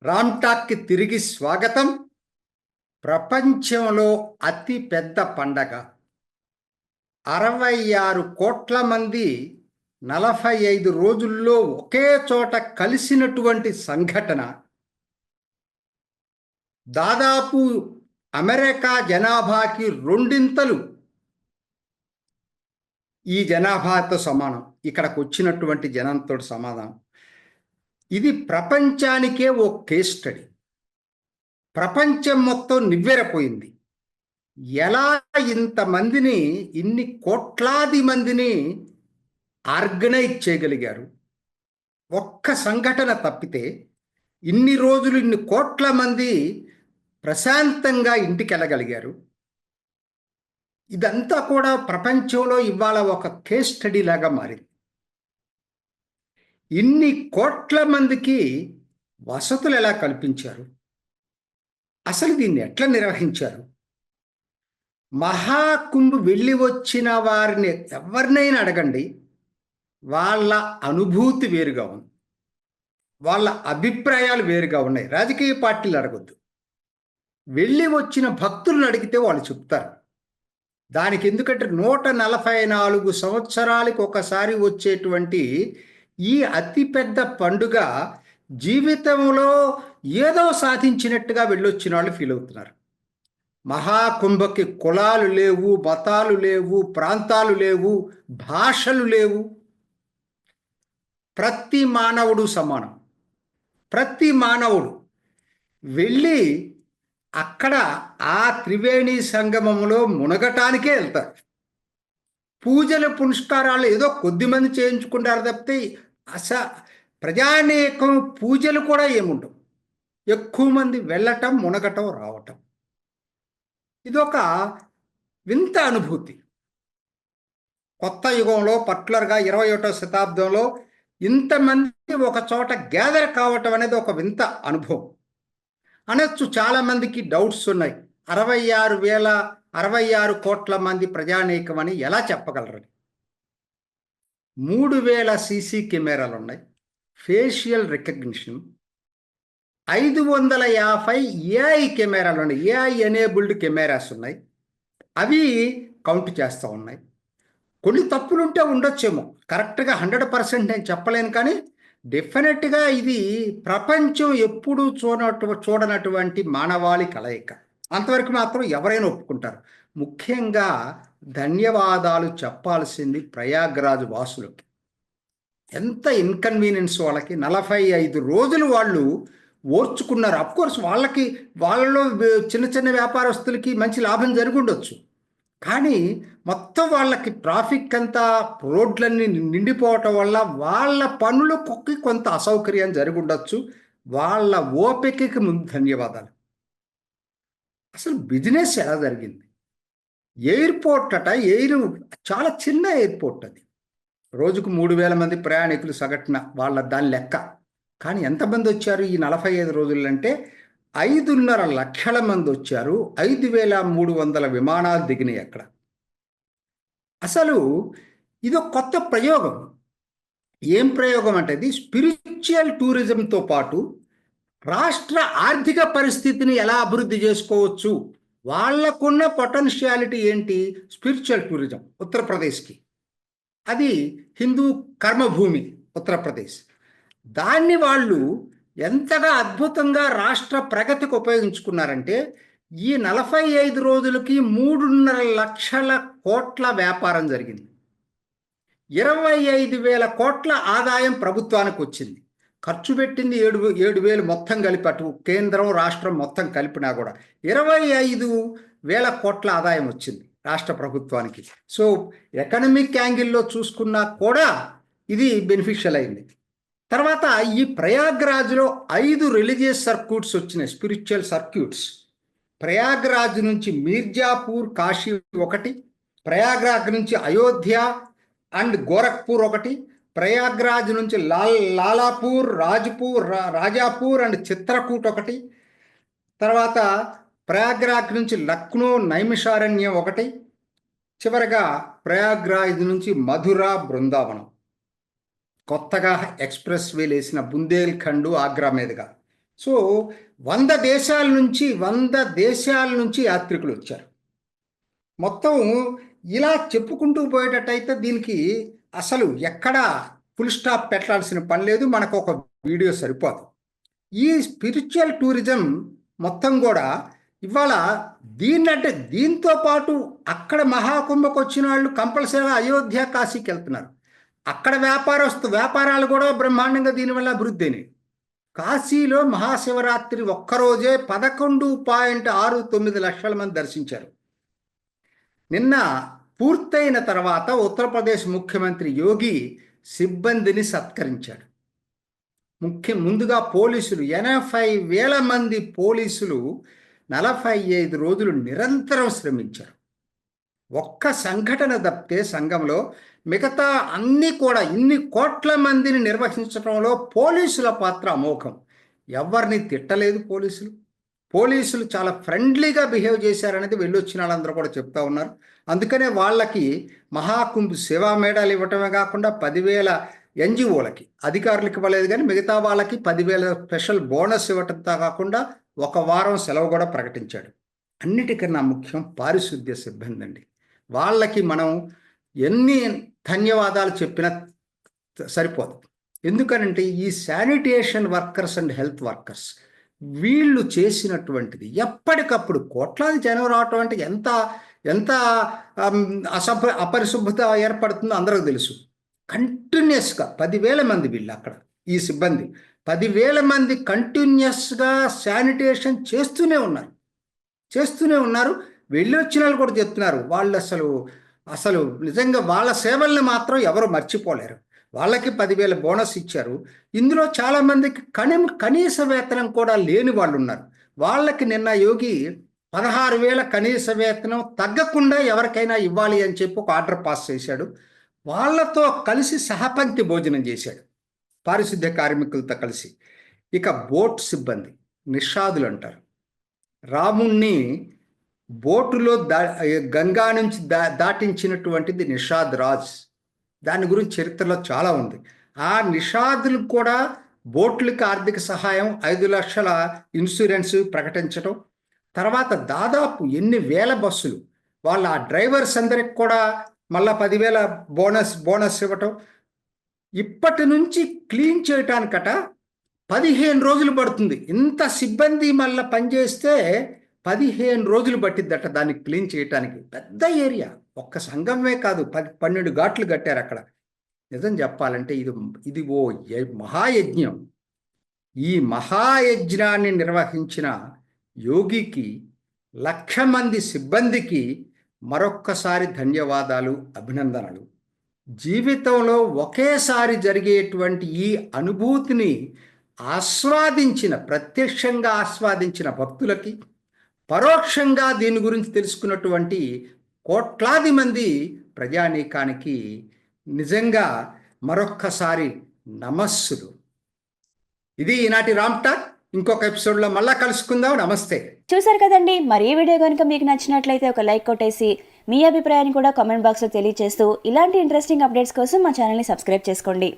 రామ్ టాక్కి తిరిగి స్వాగతం. ప్రపంచంలో అతి పెద్ద పండగ 66 కోట్ల మంది 45 రోజుల్లో ఒకే చోట కలిసినటువంటి సంఘటన. దాదాపు అమెరికా జనాభాకి రెండింతలు ఈ జనాభాతో సమానం. ఇక్కడికి వచ్చినటువంటి జనంతో సమానం. ఇది ప్రపంచానికే ఓ కేస్ స్టడీ. ప్రపంచం మొత్తం నివ్వెరపోయింది. ఎలా ఇంతమందిని, ఇన్ని కోట్లాది మందిని ఆర్గనైజ్ చేయగలిగారు? ఒక్క సంఘటన తప్పితే ఇన్ని రోజులు ఇన్ని కోట్ల మంది ప్రశాంతంగా ఇంటికి వెళ్ళగలిగారు. ఇదంతా కూడా ప్రపంచంలో ఇవాళ ఒక కేస్ స్టడీ లాగా మారింది. ఇన్ని కోట్ల మందికి వసతులు ఎలా కల్పించారు? అసలు దీన్ని ఎట్లా నిర్వహించారు? మహాకుంభ్ వెళ్ళి వచ్చిన వారిని ఎవరినైనా అడగండి, వాళ్ళ అనుభూతి వేరుగా ఉంది, వాళ్ళ అభిప్రాయాలు వేరుగా ఉన్నాయి. రాజకీయ పార్టీలు అడగొద్దు, వెళ్ళి వచ్చిన భక్తులను అడిగితే వాళ్ళు చెప్తారు. దానికి ఎందుకంటే 144 సంవత్సరాలకు ఒకసారి వచ్చేటువంటి ఈ అతిపెద్ద పండుగ జీవితంలో ఏదో సాధించినట్టుగా వెళ్ళొచ్చిన వాళ్ళు ఫీల్ అవుతున్నారు. మహాకుంభకి కులాలు లేవు, మతాలు లేవు, ప్రాంతాలు లేవు, భాషలు లేవు. ప్రతి మానవుడు సమానం. ప్రతి మానవుడు వెళ్ళి అక్కడ ఆ త్రివేణి సంగమంలో మునగటానికే వెళ్తారు. పూజలు పునస్కారాలు ఏదో కొద్దిమంది చేయించుకుంటారు తప్పితే ప్రజానీకం పూజలు కూడా ఏముండవు. ఎక్కువ మంది వెళ్ళటం, మునగటం, రావటం. ఇదొక వింత అనుభూతి. కొత్త యుగంలో పర్టికులర్గా 21వ శతాబ్దంలో ఇంతమంది ఒక చోట గ్యాదర్ కావటం అనేది ఒక వింత అనుభవం అనొచ్చు. చాలామందికి డౌట్స్ ఉన్నాయి. 66 కోట్ల మంది ప్రజానీకం అని ఎలా చెప్పగలరని. 3000 సీసీ కెమెరాలు ఉన్నాయి, ఫేషియల్ రికగ్నిషన్, 550 ఏఐ కెమెరాలు ఉన్నాయి, ఏఐ ఎనేబుల్డ్ కెమెరాస్ ఉన్నాయి. అవి కౌంట్ చేస్తూ ఉన్నాయి. కొన్ని తప్పులుంటే ఉండొచ్చేమో, కరెక్ట్గా 100% నేను చెప్పలేను, కానీ డెఫినెట్గా ఇది ప్రపంచం ఎప్పుడూ చూడనటువంటి మానవాళి కలయిక. అంతవరకు మాత్రం ఎవరైనా ఒప్పుకుంటారు. ముఖ్యంగా ధన్యవాదాలు చెప్పాల్సింది ప్రయాగ్రాజ్ వాసులకి. ఎంత ఇన్కన్వీనియన్స్ వాళ్ళకి. 45 రోజులు వాళ్ళు ఓర్చుకున్నారు. అఫ్కోర్స్ వాళ్ళలో చిన్న చిన్న వ్యాపారస్తులకి మంచి లాభం జరిగి ఉండొచ్చు, కానీ మొత్తం వాళ్ళకి ట్రాఫిక్ అంతా, రోడ్లన్నీ నిండిపోవటం వల్ల వాళ్ళ పనులకు కొంత అసౌకర్యం జరిగి ఉండొచ్చు. వాళ్ళ ఓపికకి ముందు ధన్యవాదాలు. అసలు బిజినెస్ ఎలా జరిగింది? ఎయిర్పోర్ట్ చాలా చిన్న ఎయిర్పోర్ట్ అది. రోజుకు 3000 మంది ప్రయాణికులు సగటున, దాని లెక్క. కానీ ఎంతమంది వచ్చారు ఈ 45 రోజులంటే 5.5 లక్షల మంది వచ్చారు. 5300 విమానాలు దిగినాయి అక్కడ. అసలు ఇదో కొత్త ప్రయోగం. ఏం ప్రయోగం అంటే ఇది స్పిరిచువల్ టూరిజంతో పాటు రాష్ట్ర ఆర్థిక పరిస్థితిని ఎలా అభివృద్ధి చేసుకోవచ్చు, వాళ్ళకున్న పొటెన్షియాలిటీ ఏంటి. స్పిరిచువల్ టూరిజం ఉత్తరప్రదేశ్కి, అది హిందూ కర్మభూమి ఉత్తరప్రదేశ్. దాన్ని వాళ్ళు ఎంతగా అద్భుతంగా రాష్ట్ర ప్రగతికి ఉపయోగించుకున్నారంటే ఈ 45 రోజులకి 3.5 లక్షల కోట్ల వ్యాపారం జరిగింది. 25,000 కోట్ల ఆదాయం ప్రభుత్వానికి వచ్చింది. ఖర్చు పెట్టింది 7,000 మొత్తం కలిపి, అటు కేంద్రం రాష్ట్రం మొత్తం కలిపినా కూడా 25,000 కోట్ల ఆదాయం వచ్చింది రాష్ట్ర ప్రభుత్వానికి. సో ఎకనమిక్ యాంగిల్లో చూసుకున్నా కూడా ఇది బెనిఫిషియల్ అయింది. తర్వాత ఈ ప్రయాగ్రాజ్లో 5 రిలీజియస్ సర్క్యూట్స్ వచ్చినాయి, స్పిరిచువల్ సర్క్యూట్స్. ప్రయాగ్రాజ్ నుంచి మీర్జాపూర్ కాశీ ఒకటి, ప్రయాగ్రాజ్ నుంచి అయోధ్య అండ్ గోరఖ్పూర్ ఒకటి, ప్రయాగ్రాజ్ నుంచి లాలాపూర్, రాజాపూర్ అండ్ చిత్రకూట్ ఒకటి, తర్వాత ప్రయాగ్రాజ్ నుంచి లక్నో, నైమిషారణ్యం ఒకటి, చివరగా ప్రయాగ్రాజ్ నుంచి మధుర, బృందావనం. కొత్తగా ఎక్స్ప్రెస్ వే వేసిన బుందేల్ఖండ్, ఆగ్రా మీదుగా. సో 100 దేశాల నుంచి యాత్రికులు వచ్చారు. మొత్తం ఇలా చెప్పుకుంటూ పోయేటట్టయితే దీనికి అసలు ఎక్కడా ఫుల్ స్టాప్ పెట్టాల్సిన పని లేదు, మనకు ఒక వీడియో సరిపోదు. ఈ స్పిరిచువల్ టూరిజం మొత్తం కూడా ఇవాళ దీంతో పాటు అక్కడ మహాకుంభకు వచ్చిన వాళ్ళు కంపల్సరీగా అయోధ్య, కాశీకి వెళ్తున్నారు. అక్కడ వ్యాపారాలు కూడా బ్రహ్మాండంగా దీనివల్ల అభివృద్ధి అయినాయి. కాశీలో మహాశివరాత్రి ఒక్కరోజే 11.69 లక్షల మంది దర్శించారు. నిన్న పూర్తయిన తర్వాత ఉత్తరప్రదేశ్ ముఖ్యమంత్రి యోగి సిబ్బందిని సత్కరించాడు. ముందుగా పోలీసులు 80,000 మంది పోలీసులు 45 రోజులు నిరంతరం శ్రమించారు. ఒక్క సంఘటన తప్పితే సంఘంలో మిగతా అన్నీ కూడా ఇన్ని కోట్ల మందిని నిర్వహించడంలో పోలీసుల పాత్ర అమోఘం. ఎవరిని తిట్టలేదు పోలీసులు చాలా ఫ్రెండ్లీగా బిహేవ్ చేశారనేది వెళ్ళొచ్చిన వాళ్ళందరూ కూడా చెప్తా ఉన్నారు. అందుకనే వాళ్ళకి మహాకుంభ్ సేవా మేడాలు ఇవ్వటమే కాకుండా 10,000 ఎన్జిఓలకి అధికారులకు ఇవ్వలేదు, కానీ మిగతా వాళ్ళకి 10,000 స్పెషల్ బోనస్ ఇవ్వటంతో కాకుండా 1 వారం సెలవు కూడా ప్రకటించాడు. అన్నిటికన్నా ముఖ్యం పారిశుద్ధ్య సిబ్బంది అండి. వాళ్ళకి మనం ఎన్ని ధన్యవాదాలు చెప్పినా సరిపోదు. ఎందుకనంటే ఈ sanitation workers and health workers వీళ్ళు చేసినటువంటిది ఎప్పటికప్పుడు కోట్లాది జనం రావటం అంటే ఎంత అపరిశుభ్రత ఏర్పడుతుందో అందరికీ తెలుసు. కంటిన్యూస్గా 10,000 మంది వీళ్ళు అక్కడ ఈ సిబ్బంది 10,000 మంది కంటిన్యూస్గా శానిటేషన్ చేస్తూనే ఉన్నారు. వెళ్ళి వచ్చిన వాళ్ళు కూడా చెప్తున్నారు. వాళ్ళు అసలు నిజంగా వాళ్ళ సేవల్ని మాత్రం ఎవరు మర్చిపోలేరు. వాళ్ళకి 10,000 బోనస్ ఇచ్చారు. ఇందులో చాలామందికి కనీస వేతనం కూడా లేని వాళ్ళు ఉన్నారు. వాళ్ళకి నిన్న యోగి 16,000 కనీస వేతనం తగ్గకుండా ఎవరికైనా ఇవ్వాలి అని చెప్పి ఒక ఆర్డర్ పాస్ చేశాడు. వాళ్ళతో కలిసి సహపంక్తి భోజనం చేశాడు, పారిశుద్ధ్య కార్మికులతో కలిసి. ఇక బోట్ సిబ్బంది నిషాదులు అంటారు. రాముణ్ణి బోటులో గంగా నుంచి దాటించినటువంటిది నిషాద్ రాజ్. దాని గురించి చరిత్రలో చాలా ఉంది. ఆ నిషాదులకు కూడా బోట్లకి ఆర్థిక సహాయం 5 లక్షల ఇన్సూరెన్స్ ప్రకటించడం, తర్వాత దాదాపు ఎన్ని వేల బస్సులు వాళ్ళ డ్రైవర్స్ అందరికి కూడా మళ్ళా 10,000 బోనస్ ఇవ్వటం. ఇప్పటి నుంచి క్లీన్ చేయటానికట 15 రోజులు పడుతుంది. ఇంత సిబ్బంది మళ్ళీ పనిచేస్తే 15 రోజులు పట్టిద్దట దాన్ని క్లీన్ చేయటానికి. పెద్ద ఏరియా, ఒక్క సంఘమే కాదు, 12 ఘాట్లు కట్టారు అక్కడ. నిజం చెప్పాలంటే ఇది ఓ మహాయజ్ఞం. ఈ మహాయజ్ఞాన్ని నిర్వహించిన యోగికి 1,00,000 మంది సిబ్బందికి మరొక్కసారి ధన్యవాదాలు, అభినందనలు. జీవితంలో ఒకేసారి జరిగేటువంటి ఈ అనుభూతిని ప్రత్యక్షంగా ఆస్వాదించిన భక్తులకి, పరోక్షంగా దీని గురించి తెలుసుకున్నటువంటి కోట్లాది మంది ప్రజానీకానికి నిజంగా మరొక్కసారి నమస్సులు. ఇది ఈనాటి రామ్ టాక్. ఇంకొక ఎపిసోడ్లో మళ్ళా కలుసుకుందాం. నమస్తే. చూసారు కదండి, మరి ఈ వీడియో కనుక మీకు నచ్చినట్లయితే ఒక లైక్ కొట్టేసి మీ అభిప్రాయాన్ని కూడా కామెంట్ బాక్స్లో తెలియజేస్తూ ఇలాంటి ఇంట్రెస్టింగ్ అప్డేట్స్ కోసం మా ఛానల్ని సబ్స్క్రైబ్ చేసుకోండి.